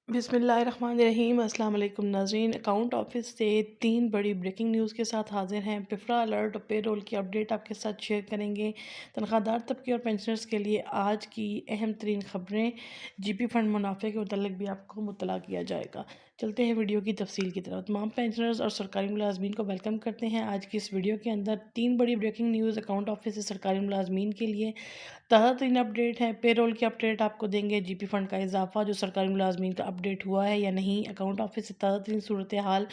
बिस्मिल्लाहिर्रहमानिर्रहीम। अस्सलाम वालेकुम नाज़रीन। अकाउंट ऑफिस से 3 बड़ी ब्रेकिंग न्यूज़ के साथ हाजिर हैं। पिफ्रा अलर्ट और पेरोल की अपडेट आपके साथ शेयर करेंगे। तनख्वाहदार तबके और पेंशनर्स के लिए आज की अहम तरीन खबरें, जीपी फ़ंड मुनाफे के मुतल्लिक भी आपको मुत्तला किया जाएगा। चलते हैं वीडियो की तफसील की तरफ। तमाम पेंशनर्स और सरकारी मुलाजमीन को वेलकम करते हैं। आज की इस वीडियो के अंदर 3 बड़ी ब्रेकिंग न्यूज़ अकाउंट ऑफिस से सरकारी मुलाजमीन के लिए ताज़ा तरीन अपडेट है। पेरोल की अपडेट आपको देंगे, जीपी फ़ंड का इजाफा जो सरकारी मुलाजमीन का अपडेट हुआ है या नहीं, अकाउंट ऑफिस से ताज़ा तरीन सूरत हाल,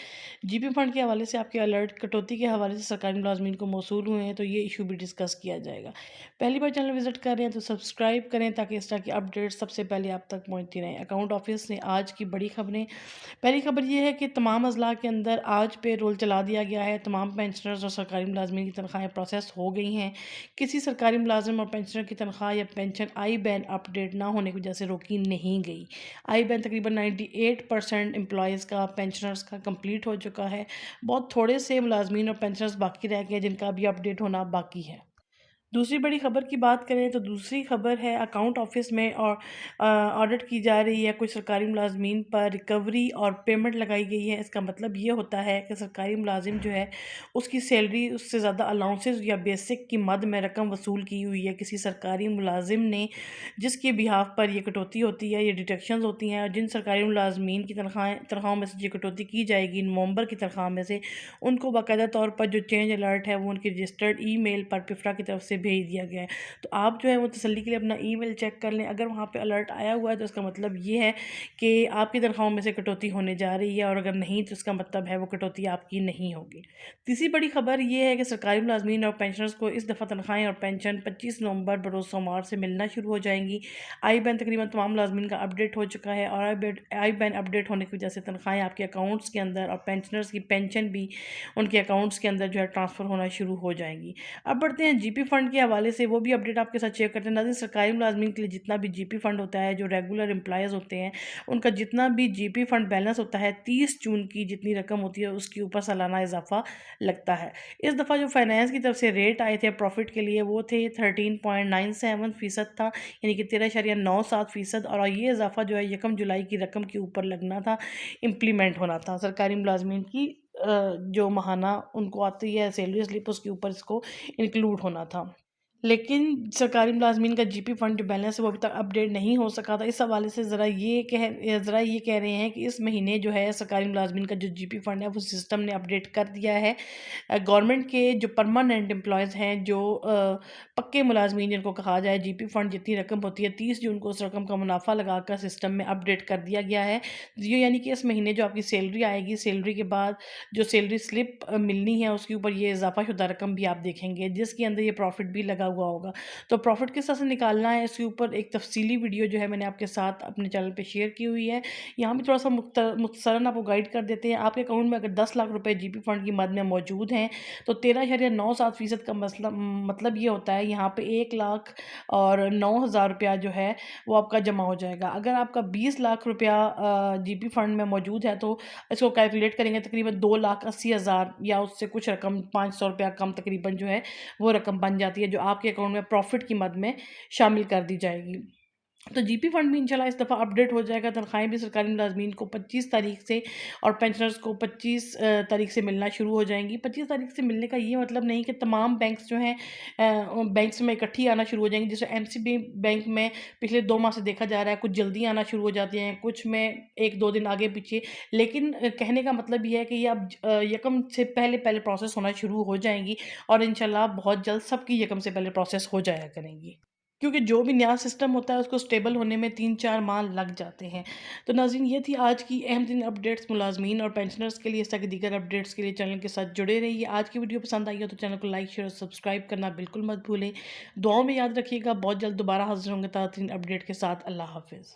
जीपी फ़ंड के हवाले से आपके अलर्ट कटौती के हवाले से सरकारी मुलाजमीन को मौसूल हुए हैं, तो ये इशू भी डिस्कस किया जाएगा। पहली बार चैनल विजिट कर रहे हैं तो सब्सक्राइब करें ताकि इस तरह की अपडेट सबसे पहले आप तक पहुँचती रहें। अकाउंट ऑफिस ने आज की बड़ी खबरें, पहली खबर ये है कि तमाम अज़ला के अंदर आज पे रोल चला दिया गया है। तमाम पेंशनर्स और सरकारी मुलाजमीन की तनख्वाहें प्रोसेस हो गई हैं। किसी सरकारी मुलाजिम और पेंशनर की तनख्वाह या पेंशन आई बैन अपडेट ना होने की वजह से रोकी नहीं गई। आई बैन तकरीबन 98% एम्प्लॉयज़ का, पेंशनर्स का कंप्लीट हो चुका है। बहुत थोड़े से मुलाजमीन और पेंशनर्स बाकी रह गए जिनका अभी अपडेट होना बाकी है। दूसरी बड़ी खबर की बात करें तो दूसरी खबर है अकाउंट ऑफिस में और ऑडिट की जा रही है। कुछ सरकारी मुलाजमीन पर रिकवरी और पेमेंट लगाई गई है। इसका मतलब ये होता है कि सरकारी मुलाजिम जो है उसकी सैलरी उससे ज़्यादा अलाउंसेस या बेसिक की मद में रकम वसूल की हुई है किसी सरकारी मुलाजिम ने, जिसके बिहाफ पर ये कटौती होती है, ये डिडक्शंस होती हैं। और जिन सरकारी मुलाजमीन की तनख्वाहों में से ये कटौती की जाएगी नवंबर की तनख्वाह में से, उनको बाकायदा तौर पर जो चेंज अलर्ट है वो उनकी रजिस्टर्ड ईमेल पर पिफ्रा की तरफ से भेज दिया गया है। तो आप जो है वो तसल्ली के लिए अपना ईमेल चेक कर लें। अगर वहाँ पे अलर्ट आया हुआ है तो इसका मतलब ये है कि आपकी तनख्वाहों में से कटौती होने जा रही है, और अगर नहीं तो इसका मतलब है वो कटौती आपकी नहीं होगी। तीसरी बड़ी खबर ये है कि सरकारी मुलाजमीन और पेंशनर्स को इस दफ़ा तनख्वाहें और पेंशन 25 नवंबर बरोज़ सोमवार से मिलना शुरू हो जाएंगी। आई बैन तकरीबन तमाम मुलाजमीन का अपडेट हो चुका है, और आई बैन अपडेट होने की वजह से तनख्वाहें आपके अकाउंट्स के अंदर और पेंशनर्स की पेंशन भी उनके अकाउंट्स के अंदर जो है ट्रांसफ़र होना शुरू हो जाएंगी। अब बढ़ते हैं जीपी फ़ंड के हवाले से, वो भी अपडेट आपके साथ शेयर करते हैं। नाज़रीन, सरकारी मुलाजमीन के लिए जितना भी जीपी फ़ंड होता है, जो रेगुलर एम्प्लॉयज़ होते हैं, उनका जितना भी जीपी फ़ंड बैलेंस होता है, 30 जून की जितनी रकम होती है उसके ऊपर सालाना इजाफा लगता है। इस दफ़ा जो फाइनेंस की तरफ से रेट आए थे प्रॉफिट के लिए वो थे 13.97% था, यानी कि 13.97%, और ये इजाफा जो है 1 जुलाई की रकम के ऊपर लगना था, इम्प्लीमेंट होना था। सरकारी मुलाजमीन की जो माहाना उनको आती है सैलरी स्लिप, उसके ऊपर इसको इंक्लूड होना था। लेकिन सरकारी मुलाज़मीन का जीपी फ़ंड जो बैलेंस है वो अभी तक अपडेट नहीं हो सका था। इस हवाले से ज़रा ये कह रहे हैं कि इस महीने जो है सरकारी मुलाज़मीन का जो जीपी फ़ंड है वो सिस्टम ने अपडेट कर दिया है। गवर्नमेंट के जो परमानेंट एम्प्लॉयज़ हैं, जो पक्के मुलाज़मीन जिनको कहा जाए, जीपी फ़ंड जितनी रकम होती है 30 जून को उस रकम का मुनाफ़ा लगाकर सिस्टम में अपडेट कर दिया गया है। ये यानी कि इस महीने जो आपकी सैलरी आएगी, सैलरी के बाद जो सैलरी स्लिप मिलनी है उसके ऊपर ये इज़ाफ़ा शुदा रकम भी आप देखेंगे, जिसके अंदर ये प्रॉफ़िट भी लगा हुआ होगा। तो प्रॉफ़िट किस तरह से निकालना है, इसके ऊपर एक तफ़सीली वीडियो जो है मैंने आपके साथ अपने चैनल पे शेयर की हुई है। यहाँ भी थोड़ा-सा मुख्तसरन आपको गाइड कर देते हैं। आपके अकाउंट में अगर 10 लाख रुपए जीपी फ़ंड की मद में मौजूद हैं, तो 13.97% का मतलब ये होता है यहाँ पे 1 लाख और 9,000 रुपया जो है वो आपका जमा हो जाएगा। अगर आपका 20 लाख रुपया जीपी फ़ंड में मौजूद है तो इसको कैलकुलेट करेंगे तकरीबन 2,80,000 या उससे कुछ रकम 500 रुपया कम तकरीबन जो है वो रकम बन जाती है, जो आपके अकाउंट में प्रॉफ़िट की मद में शामिल कर दी जाएगी। तो जीपी फ़ंड भी इंशाल्लाह इस दफ़ा अपडेट हो जाएगा। तनख्वाहें भी सरकारी मुलाज़मीन को 25 तारीख से और पेंशनर्स को 25 तारीख से मिलना शुरू हो जाएँगी। 25 तारीख से मिलने का ये मतलब नहीं कि तमाम बैंक्स जो हैं बैंक्स में इकट्ठी आना शुरू हो जाएँगी। जैसे एमसीबी बैंक में पिछले 2 माह से देखा जा रहा है, कुछ जल्दी आना शुरू हो जाती हैं, कुछ में 1-2 दिन आगे-पीछे। लेकिन कहने का मतलब ये है कि ये अब यकम से पहले-पहले प्रोसेस होना शुरू हो जाएँगी, और इंशाल्लाह बहुत जल्द सबकी यकम से पहले प्रोसेस हो जाया करेंगी। क्योंकि जो भी नया सिस्टम होता है उसको स्टेबल होने में 3-4 माह लग जाते हैं। तो नाज़रीन, ये थी आज की अहम तरीन अपडेट्स मुलाज़मीन और पेंशनर्स के लिए। इस तरह की दीगर अपडेट्स के लिए चैनल के साथ जुड़े रहिए। आज की वीडियो पसंद आई हो तो चैनल को लाइक, शेयर और सब्सक्राइब करना बिल्कुल मत भूलें। दुआओं में याद रखिएगा। बहुत जल्द दोबारा हाज़िर होंगे ताज़ा तरीन अपडेट के साथ। अल्लाह हाफ़िज़।